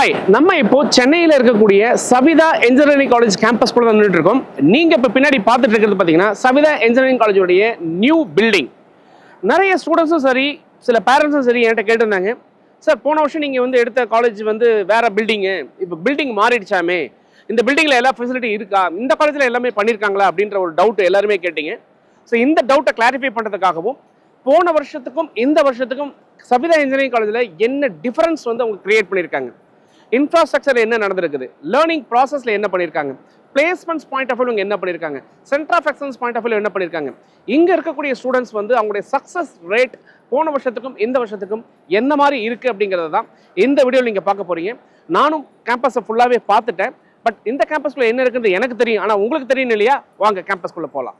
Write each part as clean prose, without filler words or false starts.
Hi, நம்ம இப்போ சென்னையில் இருக்கக்கூடிய சவிதா இன்ஜினியரிங் காலேஜ் கேம்பஸ் கூட வந்துட்டு இருக்கோம். நீங்க இப்போ பின்னாடி பார்த்துட்டு இருக்கிறது பார்த்தீங்கன்னா சவிதா இன்ஜினியரிங் காலேஜோடைய நியூ பில்டிங். நிறைய ஸ்டூடெண்ட்ஸும் சரி, சில பேரண்ட்ஸும் சரி என்கிட்ட கேட்டிருந்தாங்க, சார் போன வருஷம் நீங்கள் வந்து எடுத்த காலேஜ் வந்து வேற பில்டிங்கு, இப்போ பில்டிங் மாறிடுச்சாமே, இந்த பில்டிங்கில் எல்லா ஃபெசிலிட்டி இருக்கா, இந்த காலேஜில் எல்லாமே பண்ணியிருக்காங்களா அப்படின்ற ஒரு டவுட் எல்லாருமே கேட்டீங்க. ஸோ இந்த டவுட்டை கிளாரிஃபை பண்ணுறதுக்காகவும் போன வருஷத்துக்கும் இந்த வருஷத்துக்கும் சவிதா இன்ஜினியரிங் காலேஜில் என்ன டிஃபரன்ஸ் வந்து அவங்க கிரியேட் பண்ணியிருக்காங்க, இன்ஃப்ராஸ்ட்ரக்சர் என்ன நடந்திருக்குது, லேர்னிங் ப்ராசஸில் என்ன பண்ணியிருக்காங்க, பிளேஸ்மெண்ட்ஸ் பாயிண்ட் ஆஃப் வியூ என்ன பண்ணியிருக்காங்க, centre of excellence point of view என்ன பண்ணியிருக்காங்க, இங்கே இருக்கக்கூடிய ஸ்டூடெண்ட்ஸ் வந்து அவங்களுடைய சக்ஸஸ் ரேட் போன வருஷத்துக்கும் இந்த வருஷத்துக்கும் என்ன மாதிரி இருக்குது அப்படிங்கிறத தான் இந்த வீடியோவில் நீங்கள் பார்க்க போகிறீங்க. நானும் கேம்பஸை ஃபுல்லாகவே பார்த்துட்டேன். பட் இந்த கேம்பஸ்குள்ளே என்ன இருக்குன்றது எனக்கு தெரியும், ஆனால் உங்களுக்கு தெரியும் இல்லையா? வாங்க கேம்பஸ்குள்ளே போகலாம்.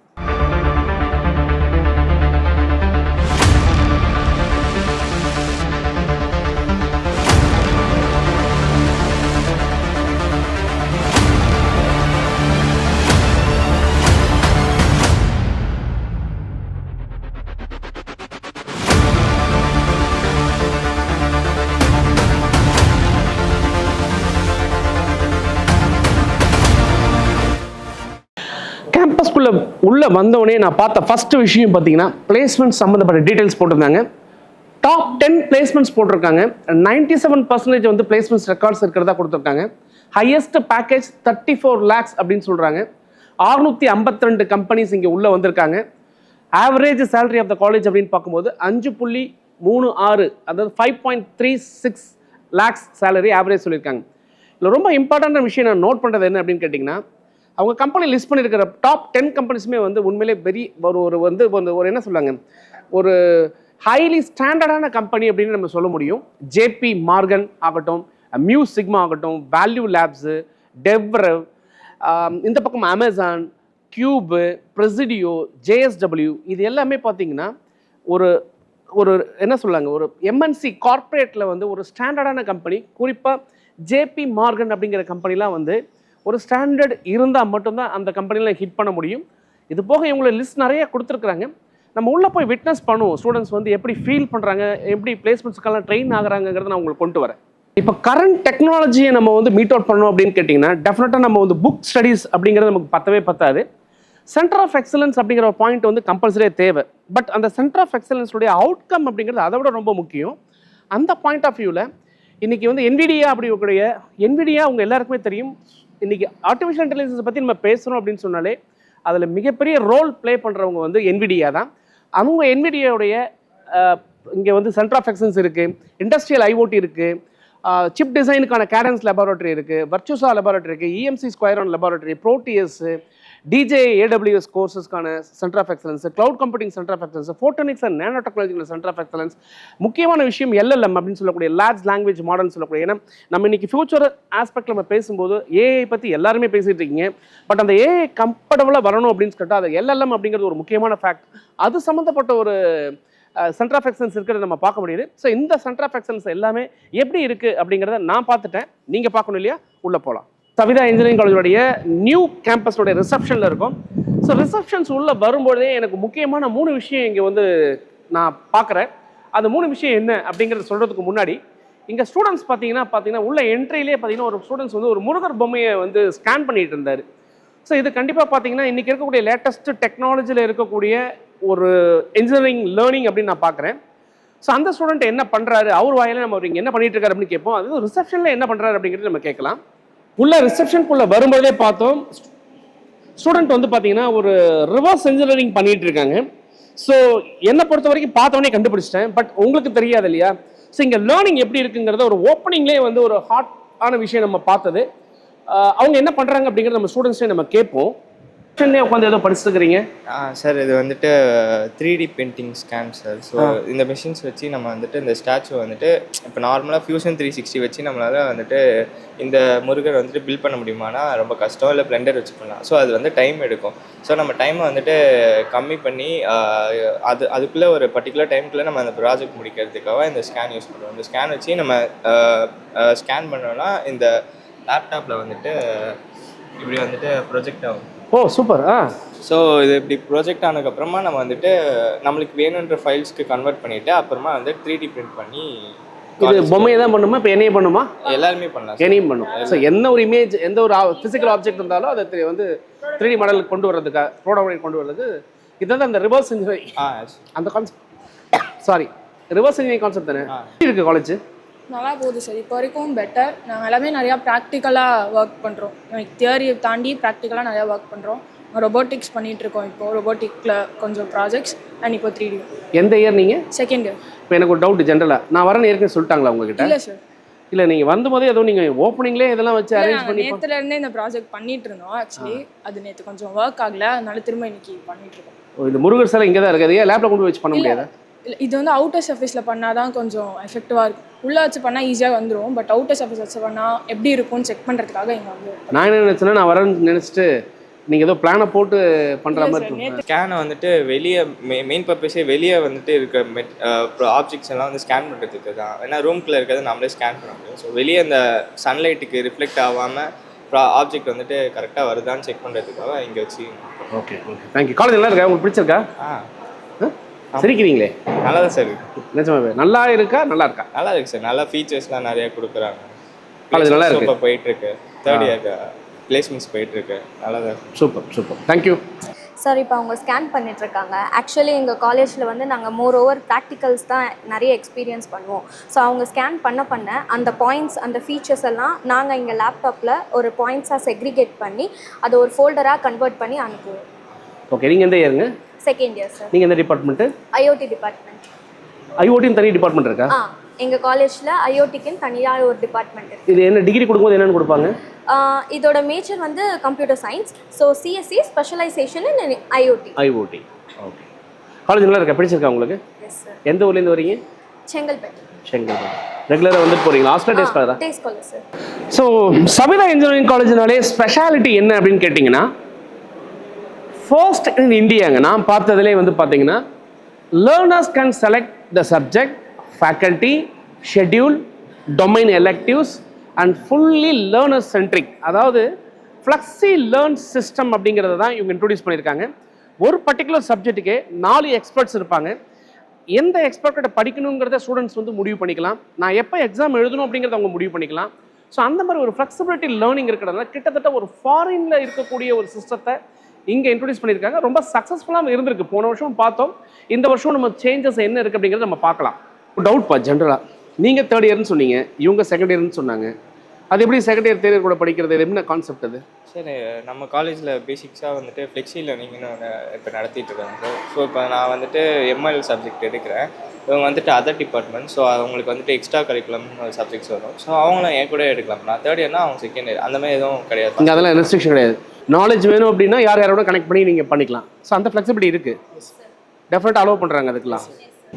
கேம்பஸ்குள்ளே உள்ளே வந்தவொடனே நான் பார்த்த ஃபர்ஸ்ட் விஷயம் பார்த்தீங்கன்னா பிளேஸ்மெண்ட் சம்மந்தப்பட்ட டீட்டெயில்ஸ் போட்டிருந்தாங்க. டாப் 10 பிளேஸ்மெண்ட்ஸ் போட்டிருக்காங்க. 97% வந்து பிளேஸ்மெண்ட்ஸ் ரெக்கார்ட்ஸ் இருக்கிறதா கொடுத்துருக்காங்க. ஹையஸ்ட் பேக்கேஜ் 34 lakhs அப்படின்னு சொல்கிறாங்க. 652 கம்பெனிஸ் இங்கே உள்ளே வந்திருக்காங்க. Average salary of the college அப்படின்னு பார்க்கும்போது 5.36, அதாவது 5.36 lakhs சேலரி ஆவரேஜ் சொல்லியிருக்காங்க. இதில் ரொம்ப இம்பார்ட்டன்டான விஷயம் நான் நோட் பண்ணுறது என்ன அப்படின்னு கேட்டிங்கன்னா, அவங்க கம்பெனி லிஸ்ட் பண்ணியிருக்கிற டாப் 10 கம்பெனிஸுமே வந்து உண்மையிலே பெரிய ஒரு என்ன சொல்லுவாங்க, ஒரு ஹைலி ஸ்டாண்டர்டான கம்பெனி அப்படின்னு நம்ம சொல்ல முடியும். ஜேபி மார்கன் ஆகட்டும், மியூ சிக்மா ஆகட்டும், வேல்யூ லேப்ஸு, டெவ்ரவ், இந்த பக்கம் அமேசான், கியூபு, பிரசிடியோ, ஜேஎஸ்டபிள்யூ, இது எல்லாமே பார்த்தீங்கன்னா ஒரு ஒரு என்ன சொல்லுவாங்க, ஒரு எம்என்சி கார்ப்பரேட்டில் வந்து ஒரு ஸ்டாண்டர்டான கம்பெனி. குறிப்பாக ஜேபி மார்கன் அப்படிங்கிற கம்பெனிலாம் வந்து ஒரு ஸ்டாண்டர்ட் இருந்தால் மட்டும்தான் அந்த கம்பெனியில் ஹிட் பண்ண முடியும். இது போக இவங்களை லிஸ்ட் நிறைய கொடுத்துருக்குறாங்க. நம்ம உள்ளே போய் விட்னஸ் பண்ணுவோம், ஸ்டூடெண்ட்ஸ் வந்து எப்படி ஃபீல் பண்ணுறாங்க, எப்படி பிளேஸ்மெண்ட்ஸ்க்கெல்லாம் ட்ரெயின் ஆகுறாங்கிறத நான் உங்களுக்கு கொண்டு வரேன். இப்போ கரண்ட் டெக்னாலஜியை நம்ம வந்து மீட் அவுட் பண்ணோம் அப்படின்னு கேட்டிங்கன்னா, டெஃபினட்டாக நம்ம வந்து புக் ஸ்டடீஸ் அப்படிங்கிறது நமக்கு பத்தவே பத்தாது. சென்டர் ஆஃப் எக்ஸலன்ஸ் அப்படிங்கிற ஒரு பாயிண்ட் வந்து கம்பல்சரியாக தேவை. பட் அந்த சென்டர் ஆஃப் எக்ஸலன்ஸுடைய அவுட்கம் அப்படிங்கிறது அதை விட ரொம்ப முக்கியம். அந்த பாயிண்ட் ஆஃப் வியூவில் இன்றைக்கி வந்து என்விடியா என்விடியா அவங்க எல்லாருக்குமே தெரியும். இன்றைக்கி ஆர்டிஃபிஷியல் இன்டெலிஜென்ஸை பற்றி நம்ம பேசுகிறோம் அப்படின்னு சொன்னாலே அதில் மிகப்பெரிய ரோல் ப்ளே பண்ணுறவங்க வந்து என்விடியா தான். அவங்க என்விடியாவுடைய இங்கே வந்து சென்டர் ஆஃப் எக்ஸலன்ஸ் இருக்குது, இண்டஸ்ட்ரியல் ஐஓடி இருக்குது, சிப் டிசைனுக்கான கேடன்ஸ் லெபார்ட்டரி இருக்குது, வர்ச்சுசா லெபார்ட்டரி இருக்குது, இஎம்சி ஸ்கொயரான் லெபார்ட்டரி, ப்ரோட்டிஎஸ், டிஜே ஏடபிள்யூஎஸ் கோர்சஸ்க்கான centre of excellence, cloud computing centre of excellence, photonics and nano டெக்னாலஜிக்கான சென்டர் ஆஃப் எக்ஸலன்ஸ். முக்கியமான விஷயம் எல்எல்எம் அப்படின்னு சொல்லக்கூடிய லார்ஜ் லாங்குவேஜ் மாடல்னு சொல்லக்கூடிய. ஏன்னா நம்ம இன்னைக்கு ஃபியூச்சர் ஆஸ்பெக்ட் நம்ம பேசும்போது ஏஐ பற்றி எல்லாருமே பேசிட்டு இருக்கீங்க. பட் அந்த ஏஐ கம்ஃபர்டபுளாக வரணும் அப்படின்னு சொல்லிட்டு அது எல்எல்எம் அப்படிங்கிறது ஒரு முக்கியமான ஃபேக்ட். அது சம்மந்தப்பட்ட ஒரு சென்டர் ஆஃப் எக்ஸலன்ஸ் இருக்கிறத நம்ம பார்க்க முடியுது. ஸோ இந்த சென்டர் ஆஃப் எக்ஸலன்ஸ் எல்லாமே எப்படி இருக்குது அப்படிங்கிறத நான் பார்த்துட்டேன், நீங்கள் பார்க்கணும் இல்லையா? உள்ளே போகலாம். சவிதா இன்ஜினியரிங் காலேஜோடைய நியூ கேம்பஸோடைய ரிசப்ஷனில் இருக்கும். ஸோ ரிசப்ஷன்ஸ் உள்ளே வரும்போதே எனக்கு முக்கியமான 3 விஷயம் இங்கே வந்து நான் பார்க்குறேன். அந்த 3 விஷயம் என்ன அப்படிங்கிறத சொல்கிறதுக்கு முன்னாடி, இங்கே ஸ்டூடெண்ட்ஸ் பார்த்தீங்கன்னா உள்ள என்ட்ரியிலே பார்த்தீங்கன்னா ஒரு ஸ்டூடெண்ட்ஸ் வந்து ஒரு முருகர் பொம்மையை வந்து ஸ்கேன் பண்ணிட்டு இருந்தார். ஸோ இது கண்டிப்பாக பார்த்தீங்கன்னா இன்றைக்கி இருக்கக்கூடிய லேட்டஸ்ட் டெக்னாலஜியில் இருக்கக்கூடிய ஒரு இன்ஜினியரிங் லேர்னிங் அப்படின்னு நான் பார்க்குறேன். ஸோ அந்த ஸ்டூடெண்ட் என்ன பண்ணுறாரு, அவர் வாயில நம்ம இங்கே என்ன பண்ணிட்டு இருக்காரு அப்படின்னு கேட்போம். அது ரிசப்ஷனில் என்ன பண்ணுறாரு அப்படிங்கிறது நம்ம கேட்கலாம். உள்ள ரிசப்ஷனுக்குள்ளே வரும்போதே பார்த்தோம், ஸ்டூடெண்ட் வந்து பார்த்தீங்கன்னா ஒரு ரிவர்ஸ் இன்ஜினியரிங் பண்ணிட்டு இருக்காங்க. ஸோ என்னை பொறுத்த வரைக்கும் பார்த்தவொடனே கண்டுபிடிச்சிட்டேன். பட் உங்களுக்கு தெரியாது இல்லையா? ஸோ இங்கே லேர்னிங் எப்படி இருக்குங்கிறத ஒரு ஓப்பனிங்லேயே வந்து ஒரு ஹாட்டான விஷயம் நம்ம பார்த்தது. அவங்க என்ன பண்ணுறாங்க அப்படிங்கிறத நம்ம ஸ்டூடெண்ட்ஸே நம்ம கேட்போம். உட்காந்து ஏதோ படிச்சுருக்கிறீங்க சார்? இது வந்துட்டு 3D painting scan sir. So இந்த மிஷின்ஸ் வச்சு நம்ம வந்துட்டு இந்த ஸ்டாச்சு வந்துட்டு இப்போ நார்மலாக ஃபியூஷன் 360 வச்சு நம்மளால் வந்துட்டு இந்த முருகர் வந்துட்டு பில்ட் பண்ண முடியுமானா ரொம்ப கஷ்டம், இல்லை பிளெண்டர் வச்சு பண்ணலாம். ஸோ அது வந்து டைம் எடுக்கும். ஸோ நம்ம டைமை வந்துட்டு கம்மி பண்ணி அதுக்குள்ளே ஒரு பர்டிகுலர் டைமுக்குள்ளே நம்ம அந்த ப்ராஜெக்ட் முடிக்கிறதுக்காக இந்த ஸ்கேன் யூஸ் பண்ணுவோம். இந்த ஸ்கேன் வச்சு நம்ம ஸ்கேன் பண்ணோன்னா இந்த லேப்டாப்பில் வந்துட்டு இப்படி வந்துட்டு ப்ரொஜெக்ட் ஆகும். ஓ சூப்பர். ஸோ இது இப்படி ப்ரொஜெக்ட் ஆனதுக்கப்புறமா நம்ம வந்துட்டு நம்மளுக்கு வேணுன்ற ஃபைல்ஸ்க்கு கன்வெர்ட் பண்ணிவிட்டு அப்புறமா வந்து 3D பிரிண்ட் பண்ணி இது பொம்மையை தான் பண்ணுமா இப்போ என்னையும் பண்ணுமா? எல்லாருமே பண்ணலாம். என்னையும் பண்ணும். ஸோ என்ன ஒரு இமேஜ் எந்த ஒரு ஃபிசிக்கல் ஆப்ஜெக்ட் இருந்தாலும் அதை வந்து 3D மாடலுக்கு கொண்டு வர்றதுக்காக ப்ரோடக்ட் கொண்டு வர்றதுக்கு இதுதான் அந்த ரிவர்ஸ் இன்ஜினியரிங் அந்த concept. Sorry, reverse engineering concept தானே இருக்கு காலேஜ்? நல்லா போகுது சார். இப்போ வரைக்கும் பெட்டர். நாங்கள் எல்லாமே நிறையா ப்ராக்டிக்கலாக ஒர்க் பண்ணுறோம். தியரியை தாண்டி ப்ராக்டிக்கலாக நிறையா ஒர்க் பண்ணுறோம். ரொபோட்டிக்ஸ் பண்ணிகிட்ருக்கோம். இப்போ ரொபோட்டிக்கில் கொஞ்சம் ப்ராஜெக்ட்ஸ் அண்ட் இப்போ 3D. எந்த இயர் நீங்கள்? Second year. இப்போ எனக்கு ஒரு டவுட் ஜென்ரலாக, நான் வரேன்னு ஏற்கனவே சொல்லிட்டாங்களா உங்ககிட்ட? இல்லை சார். இல்லை, நீங்கள் வந்தபோதே ஏதோ நீங்கள் ஓப்பனிங்லேயே இதெல்லாம் வச்சு அரேஞ்ச் பண்ணி நேற்றுலேருந்தே இந்த ப்ராஜெக்ட் பண்ணிட்டு இருந்தோம். ஆக்சுவலி அது நேற்று கொஞ்சம் ஒர்க் ஆகலை, அதனால திரும்ப இன்னைக்கு பண்ணிட்டு இருக்கோம். இந்த முருகர் சிலை இங்கே தான் இருக்குது, ஏன் லேப்ல கொண்டு வச்சு பண்ண முடியாது? இல்லை, இது வந்து அவுட்டர் சர்ஃபேஸில் பண்ணால் தான் கொஞ்சம் எஃபெக்டிவாக இருக்கும். உள்ளே வச்சு பண்ணால் ஈஸியாக வந்துடும். பட் அவுட்டர் சர்ஃபேஸ் வச்சு பண்ணால் எப்படி இருக்கும்னு செக் பண்ணுறதுக்காக இங்கே வந்து நான் என்ன நினச்சேன்னா, நான் வரேன்னு நினச்சிட்டு நீங்கள் ஏதோ பிளானை போட்டு பண்ணுற மாதிரி இருக்கும். ஸ்கேனை வந்துட்டு வெளியே மெயின் பர்பஸே வெளியே வந்துட்டு இருக்க ஆப்ஜெக்ட்ஸ் எல்லாம் வந்து ஸ்கேன் பண்ணுறதுக்கு தான். ஏன்னா ரூம்குள்ளே இருக்கிறத நம்மளே ஸ்கேன் பண்ண முடியும். ஸோ வெளியே அந்த சன்லைட்டுக்கு ரிஃப்ளெக்ட் ஆகாமல் ஆப்ஜெக்ட் வந்துட்டு கரெக்டாக வருதான்னு செக் பண்ணுறதுக்காக இங்கே வச்சு. Okay okay, thank you. காலேஜ் நல்லா இருக்கா? உங்களுக்கு பிடிச்சிருக்கா? சரிக்கிறீங்களே? நல்லா தான் சார் இருக்கு. நிஜமாவே நல்லா இருக்கா? நல்லா இருக்கா? நல்லா இருக்கு சார். நல்லா ஃபீச்சர்ஸ்லாம் நிறையா கொடுக்குறாங்க. காலேஜ் நல்லா இருக்கு. இப்போ போயிட்டுருக்கு. தேர்ட் இயர் பிளேஸ்மெண்ட்ஸ் போயிட்டுருக்கு. நல்லா தான். Super super, thank you sir. இப்போ அவங்க ஸ்கேன் பண்ணிகிட்ருக்காங்க. ஆக்சுவலி எங்கள் காலேஜில் வந்து நாங்கள் மோர் ஓவர் ப்ராக்டிகல்ஸ் தான் நிறைய எக்ஸ்பீரியன்ஸ் பண்ணுவோம். ஸோ அவங்க ஸ்கேன் பண்ண அந்த பாயிண்ட்ஸ், அந்த ஃபீச்சர்ஸ் எல்லாம் நாங்கள் எங்கள் லேப்டாப்பில் ஒரு பாயிண்ட்ஸாக செக்ரிகேட் பண்ணி அதை ஒரு ஃபோல்டராக கன்வெர்ட் பண்ணி அனுப்புவோம். ஓகே, நீங்கள் எந்த இயருங்க? Second year sir. நீங்கள் எந்த டிபார்ட்மெண்ட்டு? IoT department. ஐஓடின்னு தனி டிபார்ட்மெண்ட் இருக்கா? எங்கள் காலேஜில் ஐஓடிக்குன்னு தனியாக ஒரு டிபார்ட்மெண்ட் இருக்குது. இது என்ன டிகிரி கொடுக்கும்போது என்னென்னு கொடுப்பாங்க? இதோட மேஜர் வந்து computer science. So CSC specialisation in IoT. IoT. Okay. College நல்லா இருக்கா? பிடிச்சிருக்கா உங்களுக்கு? Yes sir. எந்த ஊர்லேருந்து வரீங்க? செங்கல்பட்டு. செங்கல்பட்டு. ரெகுலராக வந்துட்டு போகிறீங்களா? ஹாஸ்டல் டேஸ் காலரா? Days scholar sir. So Savitha engineering காலேஜ்னாலே ஸ்பெஷாலிட்டி என்ன அப்படின்னு கேட்டிங்கன்னா, ஃபர்ஸ்ட் இன் இந்தியாங்க நான் பார்த்ததுலே வந்து பார்த்தீங்கன்னா, learners can select the subject, faculty, schedule, domain electives and fully learner centric. அதாவது ஃப்ளெக்ஸி லேர்ன் சிஸ்டம் அப்படிங்கிறத தான் இவங்க இன்ட்ரோடியூஸ் பண்ணியிருக்காங்க. ஒரு பர்டிகுலர் சப்ஜெக்ட்டுக்கே 4 எக்ஸ்பர்ட்ஸ் இருப்பாங்க. எந்த எக்ஸ்பர்ட்டை படிக்கணுங்கிறத ஸ்டூடெண்ட்ஸ் வந்து முடிவு பண்ணிக்கலாம். நான் எப்போ எக்ஸாம் எழுதணும் அப்படிங்கிறத அவங்க முடிவு பண்ணிக்கலாம். ஸோ அந்த மாதிரி ஒரு ஃப்ளெக்சிபிலிட்டி லேர்னிங் இருக்கிறதுனால கிட்டத்தட்ட ஒரு ஃபாரினில் இருக்கக்கூடிய ஒரு சிஸ்டத்தை இங்கே இன்ட்ரோடியூஸ் பண்ணியிருக்காங்க. ரொம்ப சக்ஸஸ்ஃபுல்லாக இருந்திருக்கு. போன வருஷம் பார்த்தோம், இந்த வருஷம் நம்ம சேஞ்சஸ் என்ன இருக்குது அப்படிங்கிறத நம்ம பார்க்கலாம். டவுட்ப்பா ஜென்ரலாக, நீங்கள் தேர்ட் இயர்னு சொன்னீங்க, இவங்க செகண்ட் இயர்னு சொன்னாங்க. அது எப்படி செகண்ட் இயர் தேர்ட் இயர் கூட படிக்கிறது? என்ன கான்செப்ட் அது? சரி, நம்ம காலேஜில் பேசிக்ஸாக வந்துட்டு ஃப்ளெக்ஸி லேர்னிங்னு இப்போ நடத்திட்டு இருக்காங்க சார். ஸோ இப்போ நான் வந்துட்டு எம்எல் சப்ஜெக்ட் எடுக்கிறேன். இவங்க வந்துட்டு அதர் டிபார்ட்மெண்ட். ஸோ அவங்களுக்கு வந்துட்டு எக்ஸ்ட்ரா கரிக்குலம் சப்ஜெக்ட்ஸ் வரும். ஸோ அவங்கள என் கூட எடுக்கலாம். நான் தேர்ட் இயர்னா அவங்க செகண்ட் இயர், அந்த மாதிரி எதுவும் கிடையாது. இங்கே அதெல்லாம் ரெஸ்ட்ரிக்ஷன் கிடையாது. நாலேஜ் வேணும் அப்படின்னா யார் யாரோட கனெக்ட் பண்ணி நீங்கள் பண்ணிக்கலாம். ஸோ அந்த ஃப்ளெக்சிபிலிட்டி இருக்குது. டெஃபினட்டாக அலோவ் பண்ணுறாங்க அதுக்கெலாம்.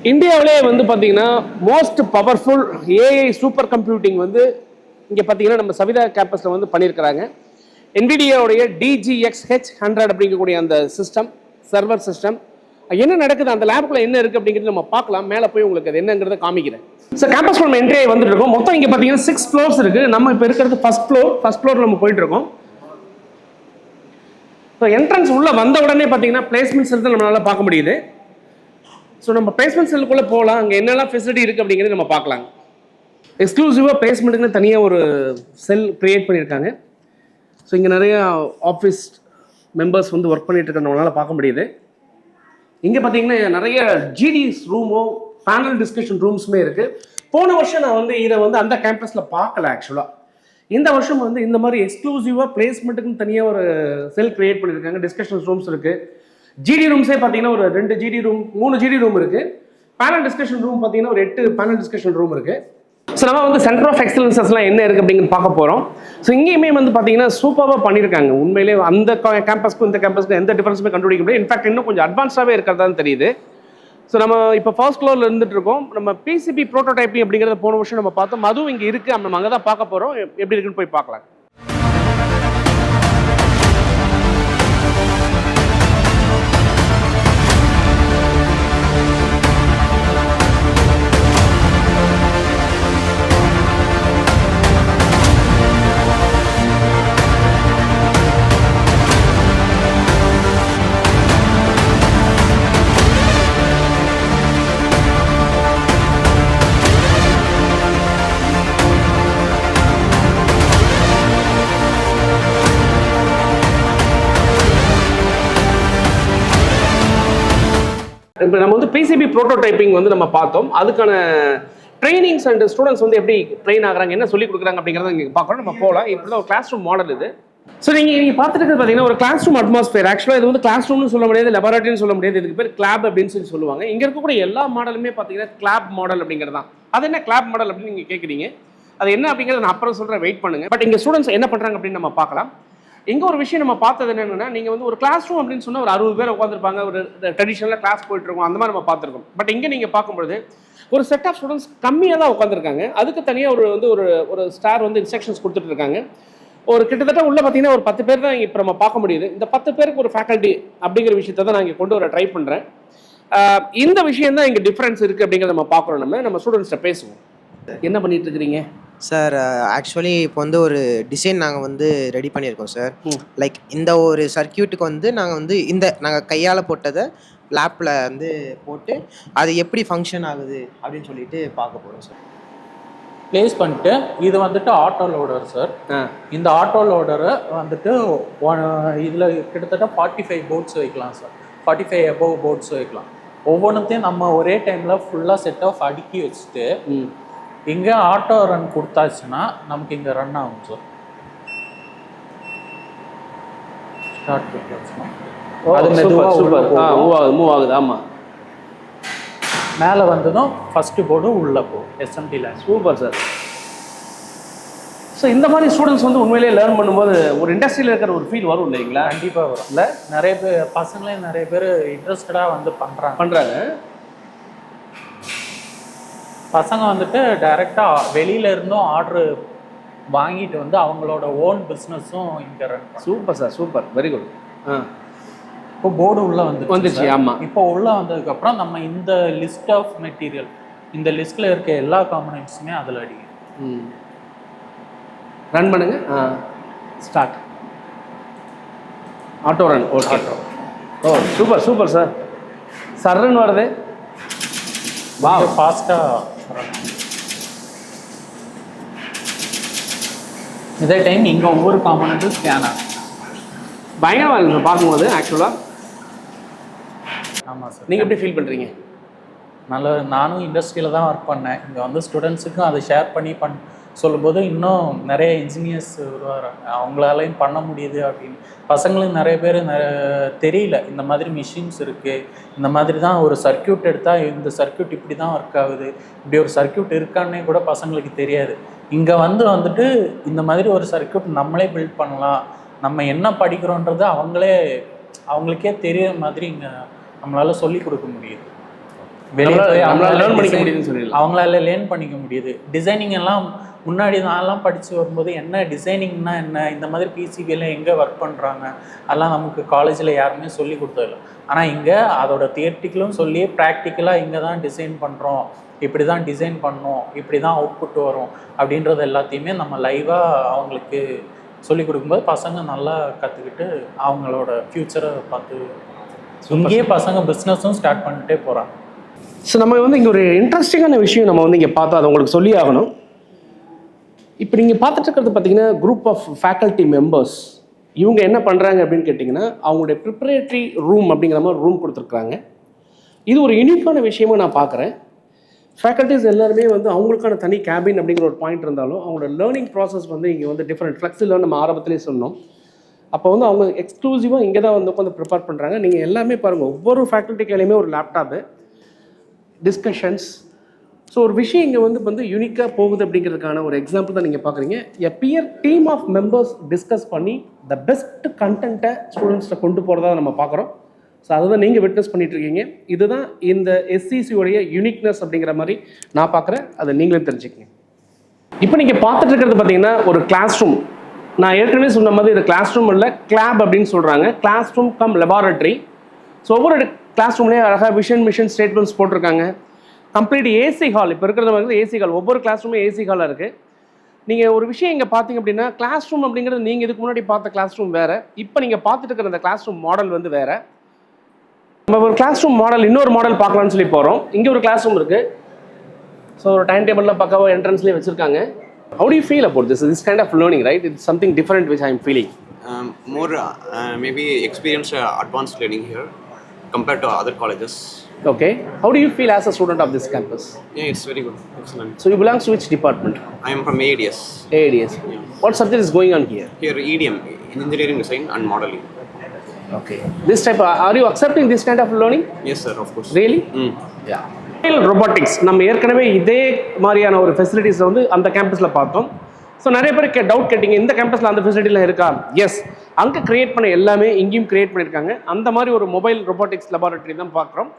இந்தியாவிலே வந்து பார்த்தீங்கன்னா most powerful AI super computing வந்து இங்கே பார்த்தீங்கன்னா நம்ம சவிதா கேம்பஸில் வந்து பண்ணியிருக்கிறாங்க. NVIDIAவுடைய DGX H100 அப்படிங்கக்கூடிய அந்த சிஸ்டம், சர்வர் சிஸ்டம், என்ன நடக்குது அந்த லேபுக்குள்ள என்ன இருக்குது அப்படிங்கிறது நம்ம பார்க்கலாம். மேலே போய் உங்களுக்கு அது என்னங்கிறத காமிக்கிறேன். ஸோ கேம்பஸ் நம்ம என்ட்ரி ஆகி வந்துட்டு இருக்கோம். மொத்தம் இங்கே பார்த்தீங்கன்னா 6 ஃப்ளோர்ஸ் இருக்குது. நம்ம இப்போ இருக்கிறது ஃபர்ஸ்ட் ஃப்ளோரில் நம்ம போயிட்டு இருக்கோம். ஸோ என்ட்ரன்ஸ் உள்ளே வந்த உடனே பார்த்தீங்கன்னா பிளேஸ்மெண்ட் செல் நம்மளால பார்க்க முடியுது. ஸோ நம்ம பிளேஸ்மெண்ட் செல்லுக்குள்ளே போகலாம். அங்கே என்னெல்லாம் ஃபெசிலிட்டி இருக்குது அப்படிங்கிறது நம்ம பார்க்கலாம். எக்ஸ்க்ளூசிவாக பிளேஸ்மெண்ட்டுக்குன்னு தனியாக ஒரு செல் க்ரியேட் பண்ணியிருக்காங்க. ஸோ இங்கே நிறைய ஆஃபீஸ் மெம்பர்ஸ் வந்து ஒர்க் பண்ணிட்டு இருக்கிறவங்களால பார்க்க முடியுது. இங்கே பார்த்தீங்கன்னா நிறைய ஜிடிஸ் ரூமோ பேனல் டிஸ்கஷன் ரூம்ஸுமே இருக்குது. போன வருஷம் நான் வந்து இதை வந்து அந்த கேம்பஸில் பார்க்கல. ஆக்சுவலாக இந்த வருஷம் வந்து இந்த மாதிரி எக்ஸ்க்ளூசிவாக பிளேஸ்மெண்ட்டுக்குன்னு தனியாக ஒரு செல் க்ரியேட் பண்ணியிருக்காங்க. டிஸ்கஷன் ரூம்ஸ் இருக்குது. ஜிடி ரூம்ஸே பார்த்தீங்கன்னா ஒரு 2 ஜிடி ரூம், 3 ஜிடி ரூம் இருக்குது. பேனல் டிஸ்கஷன் ரூம் பார்த்தீங்கன்னா ஒரு 8 பேனல் டிஸ்கஷன் ரூம் இருக்குது. ஸோ நம்ம வந்து சென்டர் ஆஃப் எக்ஸலன்சஸ்லாம் என்ன இருக்குது அப்படிங்கிறது பார்க்க போகிறோம். ஸோ இங்கேயுமே வந்து பார்த்தீங்கன்னா சூப்பராக பண்ணியிருக்காங்க. உண்மையிலே அந்த கேம்பஸ்க்கும் இந்த கேம்பஸ்க்கும் எந்த டிஃபரன்ஸுமே கண்டுபிடிக்க முடியாது. இன்ஃபேக்ட் இன்னும் கொஞ்சம் அட்வான்ஸாகவே இருக்கிறதா தெரியுது. ஸோ நம்ம இப்போ ஃபர்ஸ்ட் ஃப்ளோரில் இருந்துட்டு இருக்கோம். நம்ம பிசிபி ப்ரோட்டோடைப்பிங் அப்படிங்கிறத போன வருஷம் நம்ம பார்த்தோம். அதுவும் இங்கே இருக்குது. நம்ம அங்கே தான் பார்க்க போகிறோம். எப்படி இருக்குன்னு போய் பார்க்கலாம். இப்போ நம்ம வந்து பிசிபி ப்ரோட்டோடைப்பிங் வந்து நம்ம பார்த்தோம். அதுக்கான ட்ரைனிங்ஸ் அண்ட் ஸ்டூடெண்ட்ஸ் வந்து எப்படி ட்ரெயின் ஆகுறாங்க, என்ன சொல்லி கொடுக்குறாங்க அப்படிங்கிறத நீங்கள் பார்க்குறோம். நம்ம போகலாம். இப்படி தான் ஒரு கிளாஸ் ரூம் மாடல் இது. ஸோ நீங்கள் பார்த்துட்டு இருக்கிறது பார்த்தீங்கன்னா ஒரு கிளாஸ் ரூம் அட்மாஸ்பியர். ஆக்சுவலாக இது வந்து கிளாஸ் ரூம்னு சொல்ல முடியாது, லெபார்ட்டரின்னு சொல்ல முடியாது. இதுக்கு பேர் கிளாப் அப்படின்னு சொல்லி சொல்லுவாங்க. இங்கே இருக்கக்கூடிய எல்லா மாடலுமே பார்த்தீங்கன்னா கிளாப் மாடல் அப்படிங்கிறது தான். அது என்ன கிளாப் மாடல் அப்படின்னு நீங்கள் கேட்குறீங்க. அது என்ன அப்படிங்கிறத நான் அப்புறம் சொல்கிறேன், வெயிட் பண்ணுங்க. பட் இங்கே ஸ்டூடெண்ட்ஸ் என்ன பண்ணுறாங்க அப்படின்னு நம்ம பார்க்கலாம். இங்கே ஒரு விஷயம் நம்ம பார்த்தது என்னன்னா, நீங்கள் வந்து ஒரு கிளாஸ் ரூம் அப்படின்னு சொன்னால் ஒரு 60 பேர் உட்காந்துருப்பாங்க, ஒரு ட்ரெடிஷ்னலாக கிளாஸ் போயிட்டு இருக்கோம், அந்த மாதிரி நம்ம பார்த்துருக்கோம். பட் இங்கே நீங்கள் பார்க்கும்பொழுது ஒரு செட் ஆஃப் ஸ்டூடெண்ட்ஸ் கம்மியாக தான் உட்காந்துருக்காங்க. அதுக்கு தனியாக ஒரு ஸ்டார் வந்து இன்ஸ்ட்ரக்ஷன்ஸ் கொடுத்துட்டு இருக்காங்க. ஒரு கிட்டத்தட்ட உள்ள பார்த்தீங்கன்னா ஒரு 10 பேர் தான் இப்போ நம்ம பார்க்க முடியுது. இந்த 10 பேருக்கு ஒரு ஃபேக்கல்ட்டி அப்படிங்கிற விஷயத்தை தான் நான் இங்கே கொண்டு வர ட்ரை பண்ணுறேன். இந்த விஷயம் தான் இங்கே டிஃப்ரென்ஸ் இருக்குது அப்படிங்கிறத நம்ம பார்க்குறோம். நம்ம ஸ்டூடெண்ட்ஸ்கிட்ட பேசுவோம். என்ன பண்ணிட்டு இருக்கிறீங்க சார்? ஆக்சுவலி இப்போ வந்து ஒரு டிசைன் நாங்கள் வந்து ரெடி பண்ணியிருக்கோம் சார். லைக் இந்த ஒரு சர்க்கியூட்டுக்கு வந்து நாங்கள் கையால் போட்டதை லேப்பில் வந்து போட்டு அது எப்படி ஃபங்க்ஷன் ஆகுது அப்படின்னு சொல்லிட்டு பார்க்க போகிறோம் சார். ப்ளேஸ் பண்ணிட்டு இது வந்துட்டு ஆட்டோ லோடர் சார். இந்த ஆட்டோ லோடரை வந்துட்டு இதில் கிட்டத்தட்ட 45 போர்ட்ஸ் வைக்கலாம் சார். 45 above போர்ட்ஸ் வைக்கலாம். ஒவ்வொன்றுத்தையும் நம்ம ஒரே டைமில் ஃபுல்லாக செட் ஆஃப் அடுக்கி வச்சுட்டு இங்கே ஆட்டோ ரன் கொடுத்தாச்சுன்னா நமக்கு இங்கே ரன் ஆகும் சார். ஸ்டார்ட் கொடுத்தாச்சுன்னா அது மெதுவாக மூவ் ஆகுது. ஆமாம், மேலே வந்ததும் ஃபஸ்ட்டு போர்டு உள்ளே போகும். SMT lane. Super sir. So இந்த மாதிரி ஸ்டூடெண்ட்ஸ் வந்து உண்மையிலேயே லேர்ன் பண்ணும்போது ஒரு இண்டஸ்ட்ரியில் இருக்கிற ஒரு ஃபீல் வரும் இல்லைங்களா? கண்டிப்பாக வரும். இல்லை நிறைய பேர் பசங்களே நிறைய பேர் இன்ட்ரெஸ்டடாக வந்து பண்ணுறாங்க. பசங்க வந்துட்டு டைரெக்டாக வெளியில இருந்தும் ஆர்டர் வாங்கிட்டு வந்து அவங்களோட ஓன் பிஸ்னஸும் இங்கே run. Super sir, super, very good. இப்போ போர்டு உள்ள வந்துச்சு. ஆமாம், இப்போ உள்ள வந்ததுக்கப்புறம் நம்ம இந்த லிஸ்ட் ஆஃப் மெட்டீரியல், இந்த லிஸ்ட்டில் இருக்க எல்லா காம்பனன்ட்ஸுமே அதில் அடிக்கும். ரன் பண்ணுங்க. Start auto run. ஓகே. ஓ சூப்பர் சூப்பர் சார். சர்ன்னு வருது. வா, ஃபாஸ்ட்டாக இதே டைம் இங்கே ஒவ்வொரு காம்பனண்ட்டும் ஸ்கேன் ஆகும். பயங்கரமாக இருக்குங்க பார்க்கும்போது. ஆக்சுவலாக ஆமாம் சார். நீங்கள் எப்படி ஃபீல் பண்ணுறீங்க? நானும் இண்டஸ்ட்ரியில் தான் ஒர்க் பண்ணேன். இங்கே வந்து ஸ்டூடெண்ட்ஸுக்கும் அதை ஷேர் பண்ணி சொல்லும்போது இன்னும் நிறைய இன்ஜினியர்ஸ் உருவாகிறாங்க. அவங்களாலையும் பண்ண முடியுது அப்படின்னு. பசங்களுக்கு நிறைய பேர் தெரியல இந்த மாதிரி மிஷின்ஸ் இருக்குது, இந்த மாதிரி தான் ஒரு சர்க்கியூட் எடுத்தால் இந்த சர்க்கியூட் இப்படி தான் ஒர்க் ஆகுது, இப்படி ஒரு சர்க்கியூட் இருக்கான்னே கூட பசங்களுக்கு தெரியாது. இங்கே வந்துட்டு இந்த மாதிரி ஒரு சர்க்கியூட் நம்மளே பில்ட் பண்ணலாம், நம்ம என்ன படிக்கிறோன்றது அவங்களுக்கே தெரியுற மாதிரி இங்கே நம்மளால சொல்லி கொடுக்க முடியுது. வெளியே போய் அவங்களால லேர்ன் பண்ணிக்க முடியுது. டிசைனிங் எல்லாம் முன்னாடி நான்லாம் படித்து வரும்போது என்ன டிசைனிங்னா என்ன, இந்த மாதிரி பிசிபியில் எங்கே ஒர்க் பண்ணுறாங்க அதெல்லாம் நமக்கு காலேஜில் யாருமே சொல்லி கொடுத்ததில்ல. ஆனால் இங்கே அதோட தியரிட்டிக்கலும் சொல்லி ப்ராக்டிக்கலாக இங்கே தான் டிசைன் பண்ணுறோம், இப்படி தான் டிசைன் பண்ணோம், இப்படி தான் அவுட்புட் வரும் அப்படின்றது எல்லாத்தையுமே நம்ம லைவாக அவங்களுக்கு சொல்லி கொடுக்கும்போது பசங்க நல்லா கற்றுக்கிட்டு அவங்களோட ஃப்யூச்சரை பார்த்து இங்கேயே பசங்க பிஸ்னஸும் ஸ்டார்ட் பண்ணிட்டே போகிறாங்க. ஸோ நம்ம வந்து இங்கே ஒரு இன்ட்ரெஸ்டிங்கான விஷயம் நம்ம வந்து இங்கே பார்த்தா அதை உங்களுக்கு சொல்லி ஆகணும். இப்போ நீங்கள் பார்த்துட்டு இருக்கிறது பார்த்தீங்கன்னா குரூப் ஆஃப் ஃபேக்கல்ட்டி மெம்பர்ஸ். இவங்க என்ன பண்ணுறாங்க அப்படின்னு கேட்டிங்கன்னா அவங்களுடைய ப்ரிப்பரேட்டரி ரூம் அப்படிங்கிற மாதிரி ரூம் கொடுத்துருக்குறாங்க. இது ஒரு யூனிக்கான விஷயமா நான் பார்க்குறேன். ஃபேக்கல்ட்டிஸ் எல்லாருமே வந்து அவங்களுக்கான தனி கேபின் அப்படிங்கிற ஒரு பாயிண்ட் இருந்தாலும் அவங்களோட லேர்னிங் ப்ராசஸ் வந்து இங்கே வந்து டிஃப்ரெண்ட் ஃப்ளெக்ஸிபிளாக நம்ம ஆரம்பத்திலே சொன்னோம். அப்போ வந்து அவங்க எக்ஸ்க்ளூசிவாக இங்கே தான் வந்து உட்காந்து ப்ரிப்பேர் பண்ணுறாங்க. நீங்கள் எல்லாமே பாருங்கள், ஒவ்வொரு ஃபேக்கல்ட்டி கையிலையுமே ஒரு லேப்டாப்பு, டிஸ்கஷன்ஸ். ஸோ ஒரு விஷயம் இங்கே வந்து யூனிக்காக போகுது அப்படிங்கிறதுக்கான ஒரு எக்ஸாம்பிள் தான் நீங்கள் பார்க்குறீங்க. A peer team of members discuss பண்ணி த பெஸ்ட் கண்டென்ட்டை ஸ்டூடெண்ட்ஸை கொண்டு போகிறதா நம்ம பார்க்குறோம். ஸோ அதுதான் நீங்கள் விட்னஸ் பண்ணிகிட்ருக்கீங்க. இதுதான் இந்த எஸ்சிசியோடைய யூனிக்னஸ் அப்படிங்கிற மாதிரி நான் பார்க்குறேன். அதை நீங்களே தெரிஞ்சுக்கங்க. இப்போ நீங்கள் பார்த்துட்டு இருக்கிறது பார்த்தீங்கன்னா ஒரு கிளாஸ் ரூம். நான் ஏற்கனவே சொன்ன மாதிரி இது கிளாஸ் ரூம் இல்லை, கிளாப் அப்படின்னு சொல்கிறாங்க. Classroom cum laboratory. So ஒவ்வொரு கிளாஸ் ரூம்லேயே அழகாக மிஷன் ஸ்டேட்மெண்ட்ஸ் போட்டிருக்காங்க. Complete AC hall. இப்போ இருக்கிறது வந்து ஏசி ஹால். ஒவ்வொரு கிளாஸ் ரூமே ஏசி ஹாலாக இருக்குது. நீங்கள் ஒரு விஷயம் இங்கே பார்த்தீங்க அப்படின்னா கிளாஸ் ரூம் அப்படிங்கிறது நீங்கள் இதுக்கு முன்னாடி பார்த்த கிளாஸ் ரூம் வேறு, இப்போ நீங்கள் பார்த்துட்டு இருக்கிற அந்த கிளாஸ் ரூம் மாடல் வந்து வேறு. நம்ம ஒரு கிளாஸ் ரூம் மாடல் இன்னொரு மாடல் பார்க்கலான்னு சொல்லி போகிறோம். இங்கே ஒரு கிளாஸ் ரூம் இருக்குது. ஸோ ஒரு டைம் டேபிளில் பக்காவாக என்ட்ரன்ஸ்லேயே வச்சுருக்காங்க. How do you feel about this kind of learning, right? It's something different which I'm feeling. More maybe experienced advanced learning here compared to other colleges. Okay. How do you feel as a student of this campus? Yeah, it's very good. Excellent. So you belong to which department? I am from ADS. ADS. What subject is going on here? Here, EDM, Engineering Design and Modeling. Okay. This type, are you accepting this kind of learning? Yes, sir, of course. Really? Yeah. Robotics. நம்ம ஏற்கனவே இதே மாதிரியான ஒரு facilities வந்து அந்த கேம்பஸில் பார்த்தோம். So நிறைய பேர் டவுட் கேட்டிங்க, இந்த கேம்பஸில் அந்த ஃபெசிலிட்டிலாம் இருக்கா? எஸ், அங்கே கிரியேட் பண்ண எல்லாமே இங்கேயும் கிரியேட் பண்ணியிருக்காங்க. அந்த மாதிரி ஒரு மொபைல் ரொபோட்டிக்ஸ் லெபார்ட்டரி தான் பார்க்குறோம்.